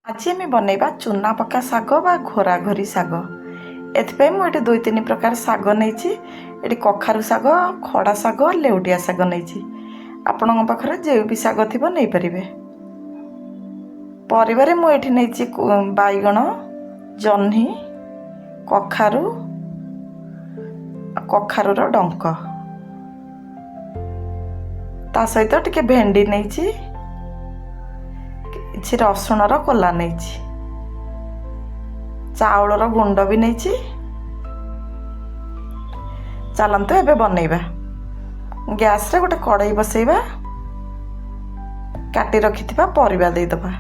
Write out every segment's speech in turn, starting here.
आज आम बनइबा चूना पका शाग बा घोरा घोरी शाग। एथिपाई मुझे दुई तीन प्रकार शाग नहीं कखारु शाग खड़ा शाग लेउटिया शाग नहीं आपण पाखे जो भी शाग थी नहीं पारे। परिवार मुझे नहीं बैगण जह्नी कखारु कखारुर डंक ता सहित टिके भेंडी नहीं କିଛି ରସୁଣର କୋଲା ନେଇଛି, ଚାଉଳର ଗୁଣ୍ଡ ବି ନେଇଛି। ଚାଲନ୍ତୁ ଏବେ ବନେଇବା। ଗ୍ୟାସରେ ଗୋଟେ କଡ଼େଇ ବସେଇବା, କାଟି ରଖିଥିବା ପରିବା ଦେଇଦେବା।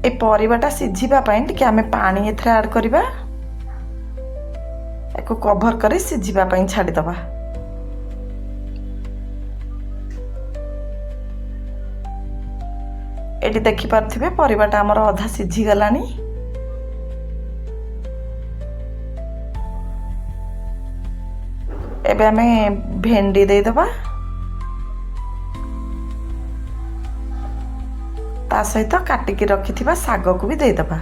ଏ ପରିବାଟା ସିଝିବା ପାଇଁ ଟିକେ ଆମେ ପାଣି ଏଥିରେ ଆଡ୍ କରିବା। ୟାକୁ କଭର କରି ସିଝିବା ପାଇଁ ଛାଡ଼ିଦେବା। ଏଠି ଦେଖିପାରୁଥିବେ ପରିବାଟା ଆମର ଅଧା ସିଝିଗଲାଣି। ଏବେ ଆମେ ଭେଣ୍ଡି ଦେଇଦେବା, ତା ସହିତ କାଟିକି ରଖିଥିବା ଶାଗକୁ ବି ଦେଇଦେବା।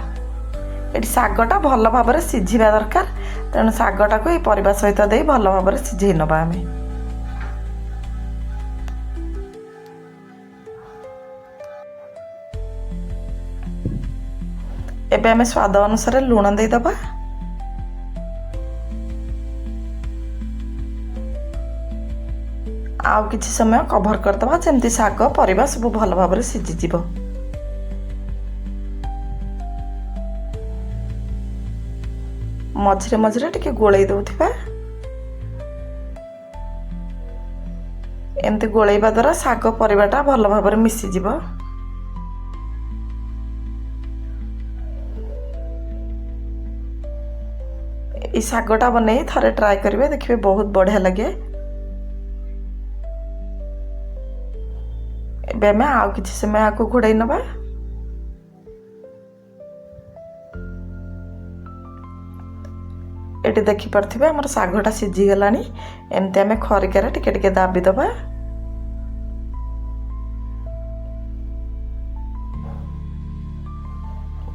ଏଠି ଶାଗଟା ଭଲ ଭାବରେ ସିଝିବା ଦରକାର, ତେଣୁ ଶାଗଟାକୁ ଏଇ ପରିବା ସହିତ ଦେଇ ଭଲ ଭାବରେ ସିଝେଇ ନେବା। ଆମେ ଏବେ ଆମେ ସ୍ୱାଦ ଅନୁସାରେ ଲୁଣ ଦେଇଦେବା। ଆଉ କିଛି ସମୟ କଭର କରିଦେବା, ଯେମିତି ଶାଗ ପରିବା ସବୁ ଭଲ ଭାବରେ ସିଝିଯିବ। ମଝିରେ ମଝିରେ ଟିକେ ଗୋଳେଇ ଦେଉଥିବା। ଏମିତି ଗୋଳେଇବା ଦ୍ୱାରା ଶାଗ ପରିବାଟା ଭଲ ଭାବରେ ମିଶିଯିବ। এই ଶାଗଟା ବନେଇ ଥରେ ଟ୍ରାଏ କରିବେ, ଦେଖିବେ ବହୁତ ବଢ଼ିଆ ଲାଗେ। ଏବେ ଆମେ ଆଉ କିଛି ସମୟ ଆକୁ ଘୋଡ଼େଇ ନେବା। ଏଠି ଦେଖିପାରୁଥିବେ ଆମର ଶାଗଟା ସିଝିଗଲାଣି। ଏମିତି ଆମେ ଖରିକାରେ ଟିକେ ଟିକେ ଦାବିଦେବା।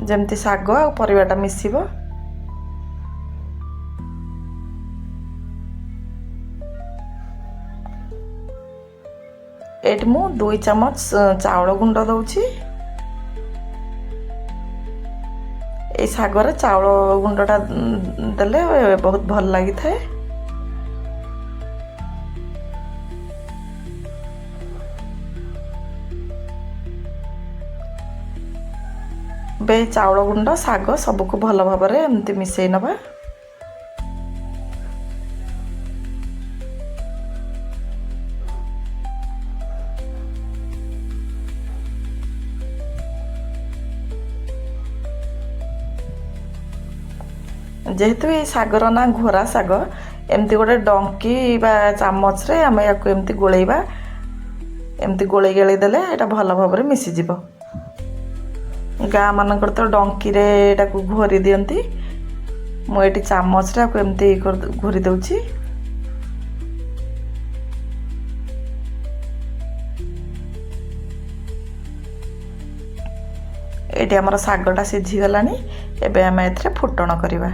ଯେମିତି ଶାଗ ଆଉ ପରିବାଟା ମିଶିବ। ଏଠି ମୁଁ 2 ଚାମଚ ଚାଉଳ ଗୁଣ୍ଡ ଦେଉଛି। এই ଶାଗରେ ଚାଉଳ ଗୁଣ୍ଡଟା ଦେଲେ ବହୁତ ଭଲ ଲାଗିଥାଏ। ଏବେ ଚାଉଳ ଗୁଣ୍ଡ ଶାଗ ସବୁକୁ ଭଲ ଭାବରେ ଏମିତି ମିଶେଇ ନେବା। ଯେହେତୁ এই ଶାଗର ନା ଘୋରା ଶାଗ, ଏମିତି ଗୋଟେ ଡଙ୍କି ବା ଚାମଚରେ ଆମେ ୟାକୁ ଏମିତି ଗୋଳେଇବା। ଏମିତି ଗୋଳେଇ ଗାଳେଇ ଦେଲେ ଏଇଟା ଭଲ ଭାବରେ ମିଶିଯିବ। ଗାଁ ମାନଙ୍କର ତ ଡଙ୍କିରେ ଏଟାକୁ ଘୋରି ଦିଅନ୍ତି, ମୁଁ ଏଠି ଚାମଚରେ ଆକୁ ଏମିତି ଘୋରି ଦେଉଛି। ଏଠି ଆମର ଶାଗଟା ସିଝିଗଲାଣି। ଏବେ ଆମେ ଏଥିରେ ଫୁଟଣ କରିବା।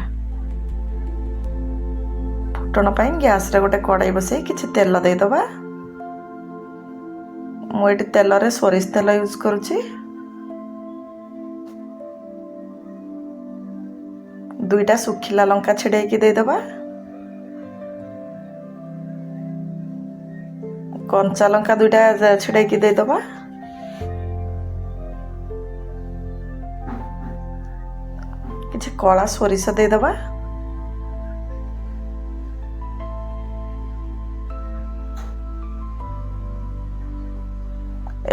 ଫୁଟଣ ପାଇଁ ଗ୍ୟାସରେ ଗୋଟେ କଡ଼େଇ ବସେଇ କିଛି ତେଲ ଦେଇଦେବା। ମୁଁ ଏଠି ତେଲରେ ସୋରିଷ ତେଲ ୟୁଜ୍ କରୁଛି। 2ଟା ଶୁଖିଲା ଲଙ୍କା ଛିଡ଼େଇକି ଦେଇଦେବା। କଞ୍ଚା ଲଙ୍କା 2ଟା ଛିଡ଼େଇକି ଦେଇଦେବା। କିଛି କଳା ସୋରିଷ ଦେଇଦେବା।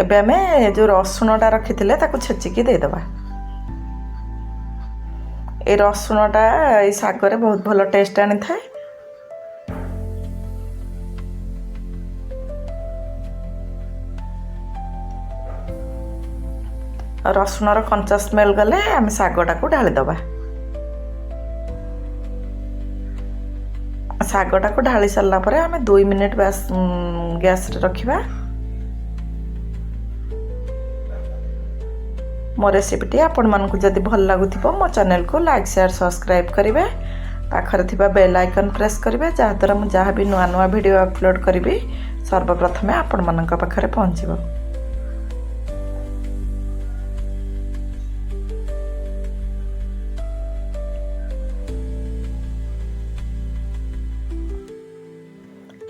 ଏବେ ଆମେ ଯେଉଁ ରସୁଣଟା ରଖିଥିଲେ ତାକୁ ଛେଚିକି ଦେଇଦେବା। এই ରସୁଣଟା এই ଶାଗରେ ବହୁତ ଭଲ ଟେଷ୍ଟ ଆଣିଥାଏ। ରସୁଣର କଞ୍ଚା ସ୍ମେଲ୍ ଗଲେ ଆମେ ଶାଗଟାକୁ ଢାଳିଦେବା। ଶାଗଟାକୁ ଢାଳି ସାରିଲା ପରେ ଆମେ 2 ମିନିଟ୍ ବାସ୍ ଗ୍ୟାସ୍ରେ ରଖିବା। ମୋ ରେସିପିଟି ଆପଣମାନଙ୍କୁ ଯଦି ଭଲ ଲାଗୁଥିବ ମୋ ଚ୍ୟାନେଲକୁ ଲାଇକ୍ ସେୟାର ସବସ୍କ୍ରାଇବ୍ କରିବେ। ପାଖରେ ଥିବା ବେଲ୍ ଆଇକନ୍ ପ୍ରେସ୍ କରିବେ, ଯାହାଦ୍ୱାରା ମୁଁ ଯାହା ବି ନୂଆ ନୂଆ ଭିଡ଼ିଓ ଅପଲୋଡ଼ କରିବି ସର୍ବପ୍ରଥମେ ଆପଣମାନଙ୍କ ପାଖରେ ପହଞ୍ଚିବ।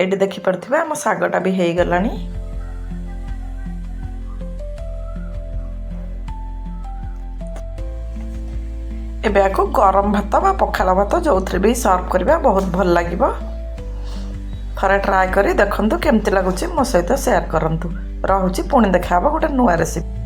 ଏଠି ଦେଖିପାରୁଥିବେ ଆମ ଶାଗଟା ବି ହେଇଗଲାଣି। ଏବେ ଆକୁ ଗରମ ଭାତ ବା ପଖାଳ ଭାତ ଯେଉଁଥିରେ ବି ସର୍ଭ କରିବା ବହୁତ ଭଲ ଲାଗିବ। ଥରେ ଟ୍ରାଏ କରି ଦେଖନ୍ତୁ କେମିତି ଲାଗୁଛି, ମୋ ସହିତ ସେୟାର କରନ୍ତୁ। ରହୁଛି, ପୁଣି ଦେଖା ହେବ ଗୋଟେ ନୂଆ ରେସିପି।